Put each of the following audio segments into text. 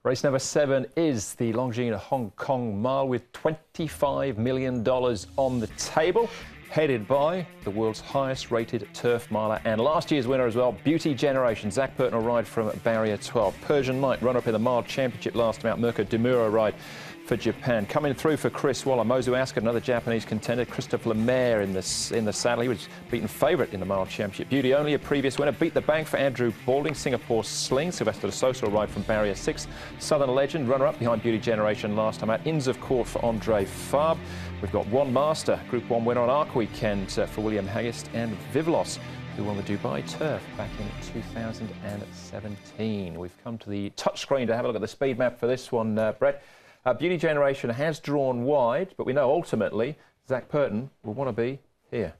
Race number 7 is the Longines Hong Kong Mile with $25 million on the table, headed by the world's highest rated turf miler and last year's winner as well, Beauty Generation. Zach Burton will ride from barrier 12. Persian Knight, runner-up in the mile championship last time out. Mirko Demuro ride for Japan. Coming through for Chris Waller, Mozu Ascot, another Japanese contender. Christophe Lemaire in the saddle. He was beaten favourite in the mile championship. Beauty only, a previous winner. Beat the bank for Andrew Balding. Singapore Sling. Sylvester de Sosa will ride from barrier 6. Southern Legend, runner-up behind Beauty Generation last time out. Inns of Court for Andre Fabre. We've got One Master, Group 1 winner on Arc Weekend for William Haggas, and Vivlos, who won the Dubai Turf back in 2017. We've come to the touchscreen to have a look at the speed map for this one, Brett. Beauty Generation has drawn wide, but we know ultimately Zach Burton will want to be here.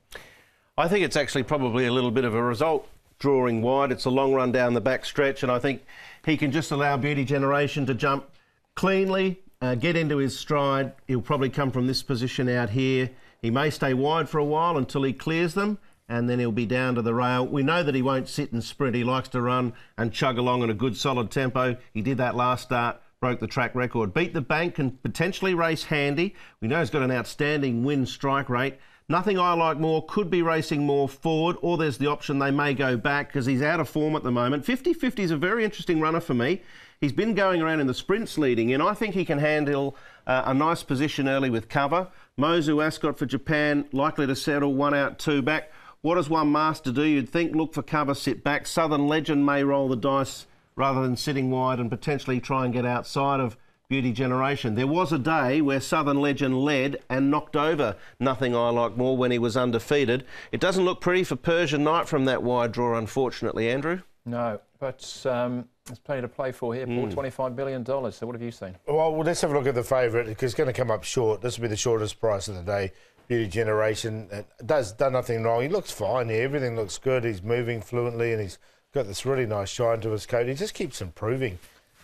I think it's actually probably a little bit of a result drawing wide. It's a long run down the back stretch, and I think he can just allow Beauty Generation to jump cleanly, get into his stride. He'll probably come from this position out here. He may stay wide for a while until he clears them, and then he'll be down to the rail. We know that he won't sit and sprint. He likes to run and chug along in a good solid tempo. He did that last start, broke the track record. Beat the bank and potentially race handy. We know he's got an outstanding win strike rate. Nothing I Like More could be racing more forward, or there's the option they may go back because he's out of form at the moment. 50-50 is a very interesting runner for me. He's been going around in the sprints leading in. I think he can handle a nice position early with cover. Mozu Ascot for Japan, likely to settle 1 out, 2 back. What does One Master do? You'd think look for cover, sit back. Southern Legend may roll the dice rather than sitting wide and potentially try and get outside of Beauty Generation. There was a day where Southern Legend led and knocked over Nothing I Like More when he was undefeated. It doesn't look pretty for Persian Knight from that wide draw, unfortunately, Andrew. No, but there's plenty to play for here. Paul, $25 million. So what have you seen? Well, let's have a look at the favourite, because it's going to come up short. This will be the shortest price of the day. Beauty Generation done nothing wrong. He looks fine here. Everything looks good. He's moving fluently and he's got this really nice shine to his coat. He just keeps improving,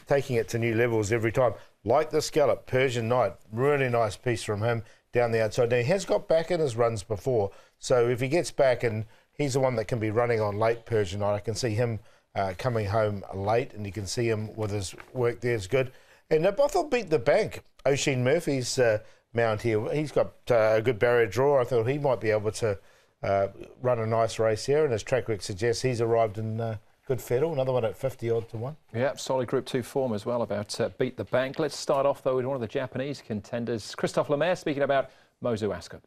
taking it to new levels every time. Like the scallop, Persian Knight, really nice piece from him down the outside. Now, he has got back in his runs before, so if he gets back and he's the one that can be running on late, Persian Knight, I can see him coming home late, and you can see him with his work there is good. And Bothell beat the bank. Oisin Murphy's mount here, he's got a good barrier draw. I thought he might be able to run a nice race here, and his track record suggests he's arrived in good fettle, another one at 50-odd to 1. Yeah, solid Group 2 form as well about Beat the Bank. Let's start off, though, with one of the Japanese contenders, Christophe Lemaire, speaking about Mozu Ascot.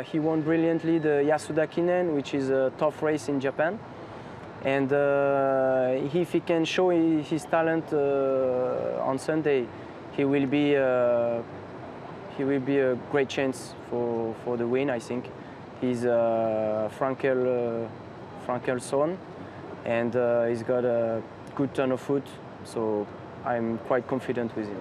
He won brilliantly the Yasuda Kinen, which is a tough race in Japan. And if he can show his talent on Sunday, he will be a great chance for the win, I think. He's Frankel son, and he's got a good turn of foot, so I'm quite confident with him.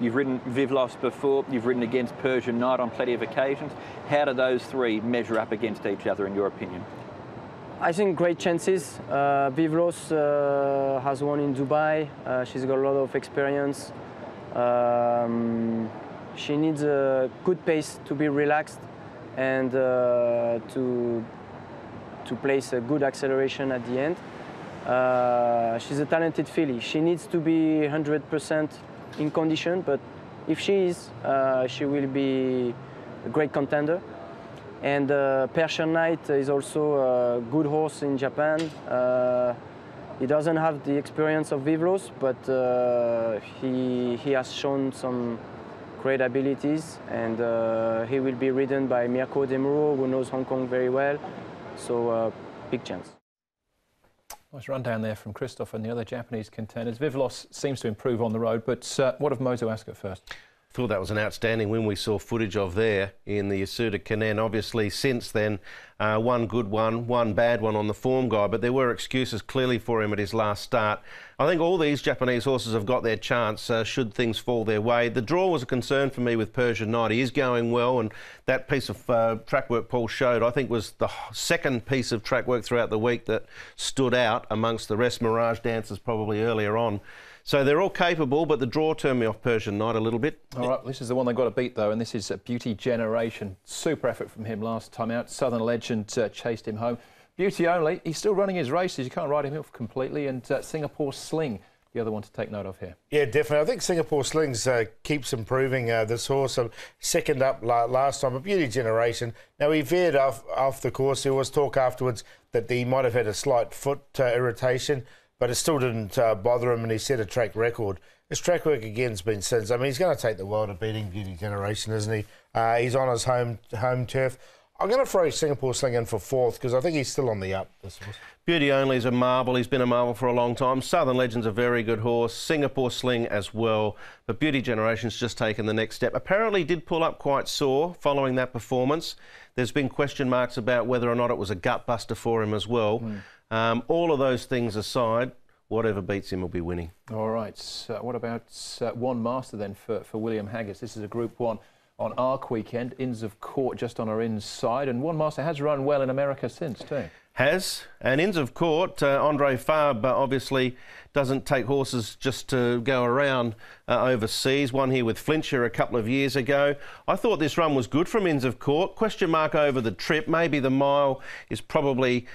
You've ridden Vivlos before, you've ridden against Persian Knight on plenty of occasions. How do those three measure up against each other, in your opinion? I think great chances. Vivlos has won in Dubai. She's got a lot of experience. She needs a good pace to be relaxed and to place a good acceleration at the end. She's a talented filly. She needs to be 100% in condition, but if she is, she will be a great contender. And Persian Knight is also a good horse in Japan. He doesn't have the experience of Vivlos, but he has shown some great abilities, and he will be ridden by Mirko Demuro, who knows Hong Kong very well. So big chance. Nice rundown there from Christophe and the other Japanese contenders. Vivlos seems to improve on the road, but what of Mozu Ascot first? I thought that was an outstanding win we saw footage of there in the Yasuda Kinen. Obviously, since then, one good one, one bad one on the form guide, but there were excuses clearly for him at his last start. I think all these Japanese horses have got their chance should things fall their way. The draw was a concern for me with Persian Knight. He is going well, and that piece of track work Paul showed, I think, was the second piece of track work throughout the week that stood out amongst the rest. Mirage Dancers probably earlier on. So they're all capable, but the draw turned me off Persian Knight a little bit. All right, this is the one they've got to beat, though, and this is Beauty Generation. Super effort from him last time out. Southern Legend chased him home. Beauty only. He's still running his races. You can't ride him off completely. And Singapore Sling the other one to take note of here. Yeah, definitely. I think Singapore Slings keeps improving this horse. Second up last time, a Beauty Generation. Now, he veered off the course. There was talk afterwards that he might have had a slight foot irritation, but it still didn't bother him, and he set a track record. His track work again has been since. I mean, he's going to take the world of beating Beauty Generation, isn't he? He's on his home turf. I'm going to throw Singapore Sling in for fourth because I think he's still on the up, this horse. Beauty Only is a marvel. He's been a marvel for a long time. Southern Legend's a very good horse. Singapore Sling as well. But Beauty Generation's just taken the next step. Apparently did pull up quite sore following that performance. There's been question marks about whether or not it was a gut buster for him as well. All of those things aside, whatever beats him will be winning. All right. What about One Master then for William Haggis? This is a Group 1 on Arc weekend. Inns of Court just on our inside. And One Master has run well in America since too. Has. And Inns of Court, Andre Fabre obviously doesn't take horses just to go around overseas. Won here with Flintshire a couple of years ago. I thought this run was good from Inns of Court. Question mark over the trip. Maybe the mile is probably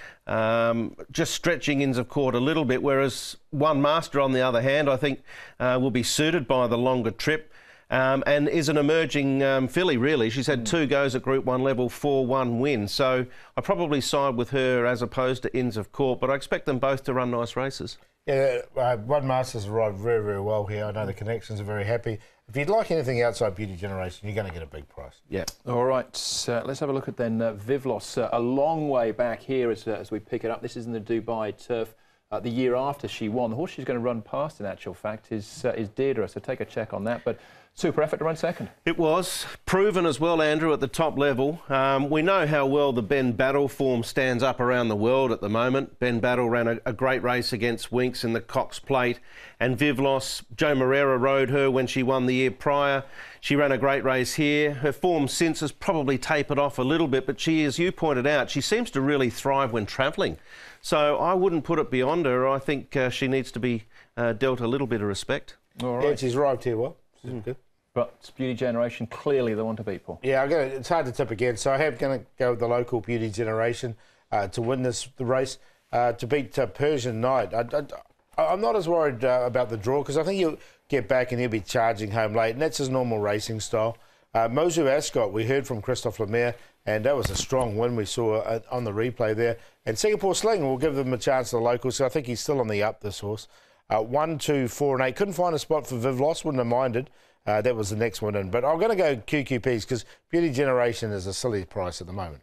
just stretching Inns of Court a little bit, whereas One Master, on the other hand, I think will be suited by the longer trip. And is an emerging filly, really. She's had 2 goes at Group 1 level, 4-1 wins. So I probably side with her as opposed to Inns of Court, but I expect them both to run nice races. Yeah, One Master's arrived very, very well here. I know the connections are very happy. If you'd like anything outside Beauty Generation, you're going to get a big price. Yeah. All right, let's have a look at then Vivlos. A long way back here as we pick it up. This is in the Dubai turf. The year after she won. The horse she's going to run past, in actual fact, is Deirdre, so take a check on that. But super effort to run second. It was. Proven as well, Andrew, at the top level. We know how well the Ben Battle form stands up around the world at the moment. Ben Battle ran a great race against Winks in the Cox Plate, and Vivlos, Joe Moreira rode her when she won the year prior. She ran a great race here. Her form since has probably tapered off a little bit, but she, as you pointed out, she seems to really thrive when travelling. So I wouldn't put it beyond her. I think she needs to be dealt a little bit of respect. All right. Yeah, she's arrived here well. Good. But Beauty Generation, clearly the one to beat, Paul. Yeah, it's hard to tip again. So I am going to go with the local Beauty Generation to win the race, to beat Persian Knight. I'm not as worried about the draw because I think he'll get back and he'll be charging home late, and that's his normal racing style. Mozu Ascot, we heard from Christophe Lemaire, and that was a strong win we saw on the replay there. And Singapore Sling will give them a chance to the locals, so I think he's still on the up, this horse. 1, 2, 4 and 8. Couldn't find a spot for Vivlos, wouldn't have minded. That was the next one in. But I'm going to go QQPs because Beauty Generation is a silly price at the moment.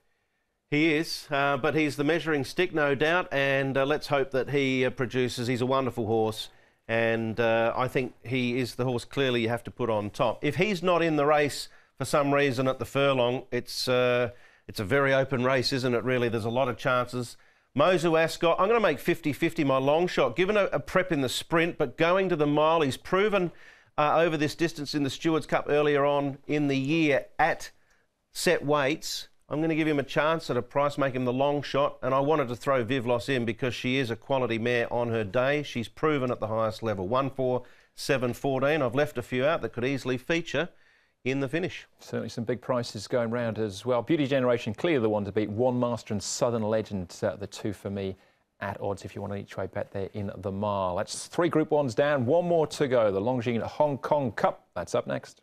He is, but he's the measuring stick, no doubt, and let's hope that he produces. He's a wonderful horse, and I think he is the horse clearly you have to put on top. If he's not in the race for some reason at the furlong, it's a very open race, isn't it, really? There's a lot of chances. Mozu Ascot, I'm going to make 50-50 my long shot, given a prep in the sprint, but going to the mile, he's proven over this distance in the Stewards Cup earlier on in the year at set weights. I'm going to give him a chance at a price, make him the long shot, and I wanted to throw Vivlos in because she is a quality mare on her day. She's proven at the highest level. 1, 4, 7, 14. I've left a few out that could easily feature in the finish. Certainly some big prices going round as well. Beauty Generation, clearly the one to beat. One Master and Southern Legend, the two for me at odds if you want an each way bet there in the mile. That's 3 Group 1s down, 1 more to go. The Longines Hong Kong Cup, that's up next.